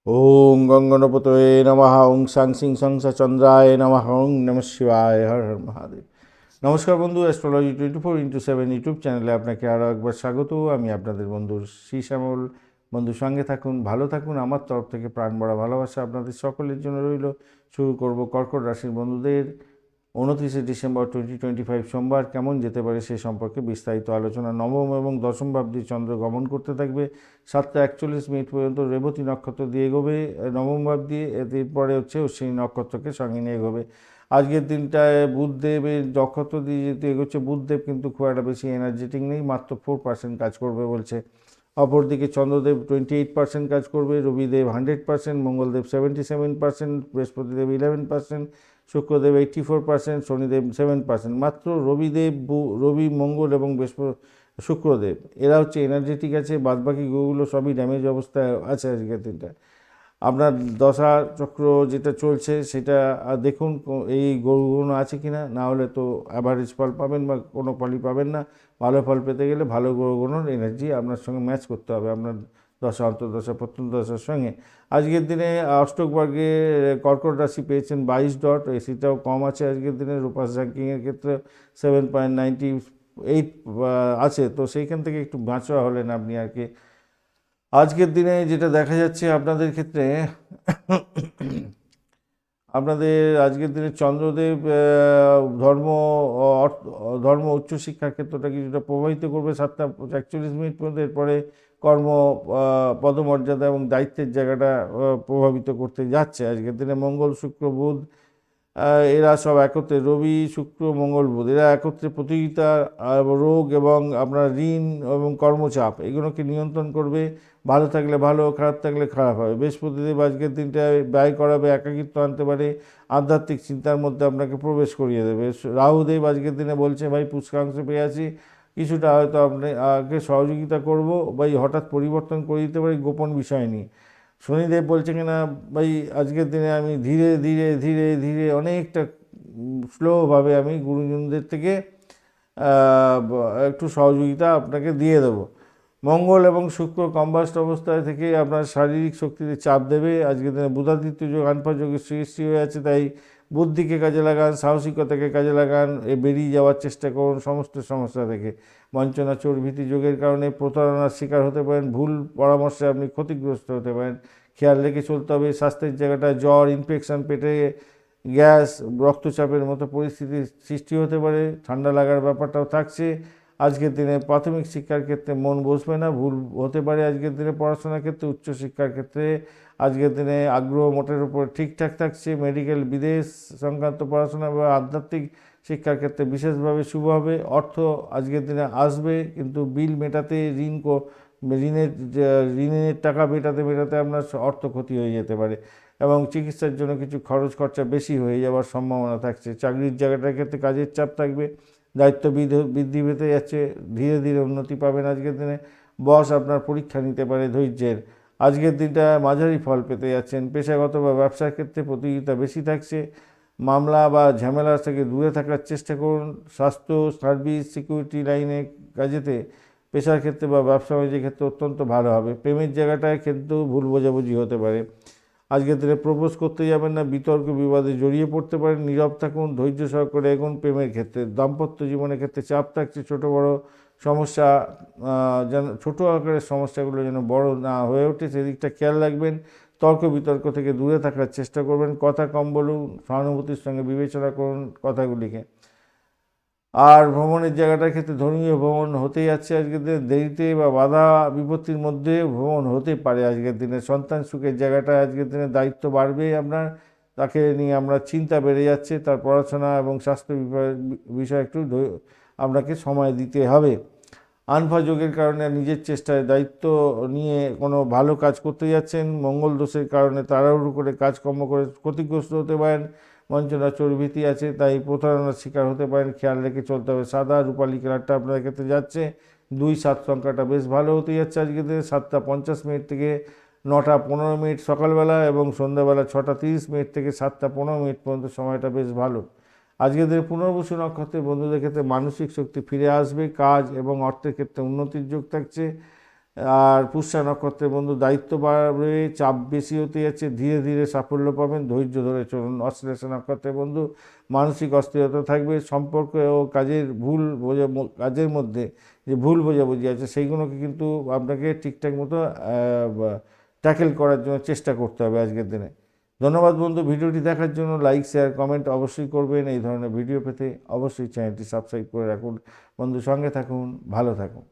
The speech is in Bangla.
ওং গঙ্গনপতয়ে নমঃ। ওং সাং সিং সংসা চন্দ্রায় নমঃ। ওং নমঃ শিবায়। হর হর মহাদেব। নমস্কার বন্ধু, অ্যাস্ট্রোলজি 24x7 ইউটিউব চ্যানেলে আপনাকে আরও একবার স্বাগত। আমি আপনাদের বন্ধু শ্রী শ্যামল। বন্ধু সঙ্গে থাকুন, ভালো থাকুন। আমার তরফ থেকে প্রাণ ভরা ভালোবাসা আপনাদের সকলের জন্য রইল। শুরু করব কর্কট রাশির বন্ধুদের 29শে ডিসেম্বর 2025 সোমবার কেমন যেতে পারে সে সম্পর্কে বিস্তারিত আলোচনা। নবম এবং দশম ভাব দিয়ে চন্দ্র গমন করতে থাকবে 7টা 41 মিনিট পর্যন্ত রেবতী নক্ষত্র দিয়ে এগোবে নবম ভাব দিয়ে। এরপরে হচ্ছে অশ্বিনী নক্ষত্রকে সঙ্গে নিয়ে এগোবে। আজকের দিনটায় বুধদেবের নক্ষত্র দিয়ে যেহেতু এগোচ্ছে, বুধদেব কিন্তু খুব একটা বেশি এনার্জেটিক নেই, মাত্র 4% কাজ করবে বলছে। অপরদিকে চন্দ্রদেব 28% কাজ করবে, রবিদেব 100%, মঙ্গলদেব 77%, বৃহস্পতিদেব 11%, শুক্রদেব 84%, শনিদেব 7%। মাত্র রবি, মঙ্গল এবং শুক্রদেব এরা হচ্ছে এনার্জেটিক আছে, বাদবাকি গ্রহগুলো সবই ড্যামেজ অবস্থায় আছে আজকের দিনটা। আপনার দশা চক্র যেটা চলছে সেটা দেখুন এই গ্রহগুলো আছে কি না, না হলে তো অ্যাভারেজ ফল পাবেন বা কোনো ফলই পাবেন না। ভালো ফল পেতে গেলে ভালো গ্রহগুলোর এনার্জি আপনার সঙ্গে ম্যাচ করতে হবে আপনার দশা, অন্তর্দশা, প্রত্যন্তদশার সঙ্গে। আজকের দিনে অষ্টক বর্গে কর্কট রাশি পেয়েছেন 22 ডট, এসিটাও কম আছে আজকের দিনে। রূপাস র্যাঙ্কিংয়ের ক্ষেত্রে 7.98 আছে, তো সেইখান থেকে একটু বাঁচা হলেন আপনি আর কি। আজকের দিনে যেটা দেখা যাচ্ছে আপনাদের ক্ষেত্রে, আপনাদের আজকের দিনে চন্দ্রদেব ধর্ম উচ্চশিক্ষার ক্ষেত্রটা কিছুটা প্রভাবিত করবে 7টা 41 মিনিট পর্যন্ত। এরপরে কর্ম, পদমর্যাদা এবং দায়িত্বের জায়গাটা প্রভাবিত করতে যাচ্ছে। আজকের দিনে মঙ্গল, শুক্র, বুধ এরা সব একত্রে, রবি, শুক্র, মঙ্গল, বুধ এরা একত্রে প্রতিযোগিতা, রোগ এবং আপনার ঋণ এবং কর্মচাপ এগুলোকে নিয়ন্ত্রণ করবে। ভালো থাকলে ভালো, খারাপ থাকলে খারাপ হবে। বৃহস্পতিদেব আজকের দিনটায় ব্যয় করাবে, একাকিত্ব আনতে পারে, আধ্যাত্মিক চিন্তার মধ্যে আপনাকে প্রবেশ করিয়ে দেবে। রাহুদেব আজকের দিনে বলছে ভাই পুষ্কাংশ পেয়ে আছি, কিছুটা হয়তো আপনাকে সহযোগিতা করব, ভাই হঠাৎ পরিবর্তন করে দিতে পারি গোপন বিষয় নিয়ে। শনিদেব বলছে কিনা ভাই আজকের দিনে আমি ধীরে ধীরে ধীরে ধীরে অনেকটা স্লোভাবে আমি গুরুজনদের থেকে একটু সহযোগিতা আপনাকে দিয়ে দেবো। মঙ্গল এবং শুক্র কম্বাস্ট অবস্থায় থেকে আপনার শারীরিক শক্তিতে চাপ দেবে। আজকের দিনে বুধাদিত্য যোগ, আনফা যোগের সৃষ্টি হয়ে আছে, তাই বুদ্ধিকে কাজে লাগান, সাহসিকতাকে কাজে লাগান, বেরিয়ে যাওয়ার চেষ্টা করুন সমস্ত সমস্যা থেকে। বঞ্চনা, চোর, ভীতি যোগের কারণে প্রতারণার শিকার হতে পারেন, ভুল পরামর্শে আপনি ক্ষতিগ্রস্ত হতে পারেন। খেয়াল রেখে চলতে হবে। স্বাস্থ্যের জায়গাটায় জ্বর, ইনফেকশন, পেটে গ্যাস, রক্তচাপের মতো পরিস্থিতির সৃষ্টি হতে পারে, ঠান্ডা লাগার ব্যাপারটাও থাকছে। আজকের দিনে প্রাথমিক শিক্ষার ক্ষেত্রে মন বসবে না, ভুল হতে পারে। আজকের দিনে পড়াশোনার ক্ষেত্রে, উচ্চশিক্ষার ক্ষেত্রে আজকের দিনে আগ্রহ মোটের উপর ঠিকঠাক থাকছে। মেডিকেল, বিদেশ সংক্রান্ত পড়াশোনা বা আধ্যাত্মিক শিক্ষার ক্ষেত্রে বিশেষভাবে শুভ হবে। অর্থ আজকের দিনে আসবে, কিন্তু বিল মেটাতে, ঋণের টাকা মেটাতে মেটাতে আপনার অর্থ ক্ষতি হয়ে যেতে পারে এবং চিকিৎসার জন্য কিছু খরচ খরচা বেশি হয়ে যাওয়ার সম্ভাবনা থাকছে। চাকরির জায়গাটার ক্ষেত্রে কাজের চাপ থাকবে, দায়িত্ব বৃদ্ধি পেতে যাচ্ছে, ধীরে ধীরে উন্নতি পাবেন আজকের দিনে। বস আপনার পরীক্ষা নিতে পারে ধৈর্যের। আজকের দিনটা মাঝারি ফল পেতে যাচ্ছেন। পেশাগত বা ব্যবসার ক্ষেত্রে প্রতিযোগিতা বেশি থাকছে, মামলা বা ঝামেলা থেকে দূরে থাকার চেষ্টা করুন। স্বাস্থ্য, সার্ভিস, সিকিউরিটি লাইনে কাজেতে, পেশার ক্ষেত্রে বা ব্যবসা বাণিজ্যের ক্ষেত্রে অত্যন্ত ভালো হবে। প্রেমের জায়গাটায় কিন্তু ভুল বোঝাবুঝি হতে পারে। আজকের দিনে প্রপোজ করতে যাবেন না, বিতর্ক বিবাদে জড়িয়ে পড়তে পারেন। নীরব থাকুন, ধৈর্য সহকারে এগোন। প্রেমের ক্ষেত্রে, দাম্পত্য জীবনের ক্ষেত্রে চাপ থাকছে, ছোট বড় সমস্যা যেন, ছোটো আকারের সমস্যাগুলো যেন বড় না হয়ে ওঠে সেদিকটা খেয়াল রাখবেন। তর্ক বিতর্ক থেকে দূরে থাকার চেষ্টা করবেন। কথা কম বলুন, সহানুভূতির সঙ্গে বিবেচনা করুন কথাগুলিকে। আর ভ্রমণের জায়গাটার ক্ষেত্রে ধর্মীয় ভ্রমণ হতেই যাচ্ছে আজকের দিনে, দেরিতে বা বাধা বিপত্তির মধ্যে ভ্রমণ হতে পারে আজকের দিনে। সন্তান সুখের জায়গাটা আজকের দিনে দায়িত্ব বাড়বে আপনার, তাকে নিয়ে আমরা চিন্তা বেড়ে যাচ্ছে, তার পড়াশোনা এবং স্বাস্থ্য বিষয়ে একটু আপনাকে সময় দিতে হবে। আনফা যোগের কারণে নিজের চেষ্টায় দায়িত্ব নিয়ে কোনো ভালো কাজ করতে যাচ্ছেন। মঙ্গল দোষের কারণে তাড়াহুড়ো করে কাজকর্ম করে ক্ষতিগ্রস্ত হতে পারেন। বঞ্চনা, চোরভীতি আছে, তাই প্রতারণার শিকার হতে পারেন, খেয়াল রেখে চলতে হবে। সাদা রূপালী কালারটা আপনাদের ক্ষেত্রে যাচ্ছে। 2-7 সংখ্যাটা বেশ ভালো হতে যাচ্ছে আজকের দিনে। 7টা 50 মিনিট থেকে 9টা 15 মিনিট সকালবেলা এবং সন্ধ্যাবেলা 6টা 30 মিনিট থেকে 7টা 15 মিনিট পর্যন্ত সময়টা বেশ ভালো। আজকের দিনে পুনর্বসু নক্ষত্রের বন্ধুদের ক্ষেত্রে মানসিক শক্তি ফিরে আসবে, কাজ এবং অর্থের ক্ষেত্রে উন্নতির যোগ থাকছে। আর পুষ্যা নক্ষত্রের বন্ধু দায়িত্ব বাড়বে, চাপ বেশি হতে যাচ্ছে, ধীরে ধীরে সাফল্য পাবেন, ধৈর্য ধরে চলুন। অশ্লেষা নক্ষত্রের বন্ধু মানসিক অস্থিরতা থাকবে, সম্পর্ক ও কাজের মধ্যে যে ভুল বোঝাবুঝি আছে সেইগুলোকে কিন্তু আপনাকে ঠিকঠাক মতো ট্যাকেল করার জন্য চেষ্টা করতে হবে আজকের দিনে। ধন্যবাদ বন্ধু, ভিডিওটি দেখার জন্য। লাইক, শেয়ার, কমেন্ট অবশ্যই করবেন। এই ধরনের ভিডিও পেতে অবশ্যই চ্যানেলটি সাবস্ক্রাইব করে রাখুন। বন্ধু, সঙ্গে থাকুন, ভালো থাকুন।